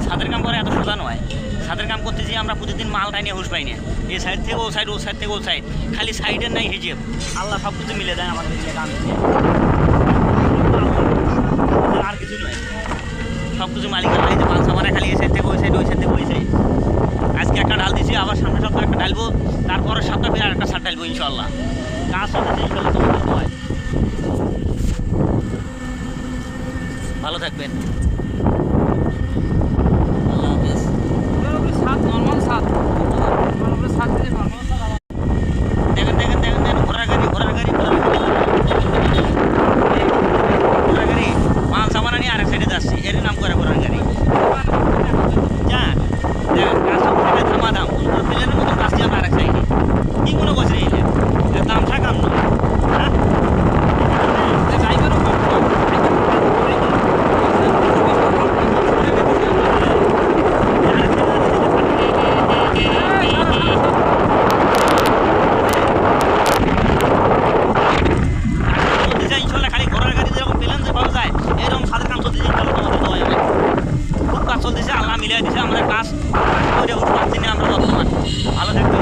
ছাদের কাম করে এত সোজা নয়। ছাদের কাম করতে যেয়ে আমরা প্রতিদিন মাল টাইনে হুঁশ পাই না, এই সাইড থেকে ও সাইড, ও সাইড থেকে ও সাইড, খালি সাইডের নাই হিজেব। আল্লাহ সব কিছু মিলে দেয় আমাদের এই কাম, আর কিছু নয়। সব কিছু মালিক আল্লাহ, যে মাল সামানে খালি এই সাইড থেকে ওই সাইড, ওই সাইড থেকে ওই সাইড। আজকে একটা ডাল দিয়েছি, আবার সামনের সপ্তাহে একটা ডালবো, তারপরের সপ্তাহে ফের একটা সার ডালবো ইনশাল্লাহ। কাজ চলতেছে ইনশাল্লাহ, তোমাদের দোয়ায়। ভালো থাকবেন, আল্লাহ হাফেজ। সাত নর্মাল সাত সাত থেকে নর্মাল সাত। দেখেন দেখেন দেখেন দেখেন, ঘোড়ার গাড়ি, ঘোড়ার গাড়ি, ঘোড়ার গাড়ি, ঘোড়ার গাড়ি মাল সামানা নিয়ে আরেক সাইডে যাচ্ছি, এর নাম করে ঘোড়ার গাড়ি। যান দেখেন, কাজ সব থামা দাম প্লেনের মতন কাজটি আমরা আরেক সাইডে। কি মনে করছে এই দাম থাকাম না, হ্যাঁ ড্রাইভারও ইনশাল্লাহ। খালি ঘোড়ার গাড়ি যেরকম প্লেন যেভাবে যায়, এরকম সাদের কাম চলতেছে ইনশাল্লাহ, তোমাদের দোয়ায় অনেক খুব কাজ চলতেছে। আল্লাহ মিলিয়ে দিচ্ছে আমাদের কাজ করে উঠতে পারছি না আমরা বর্তমান। ভালো থাকবে।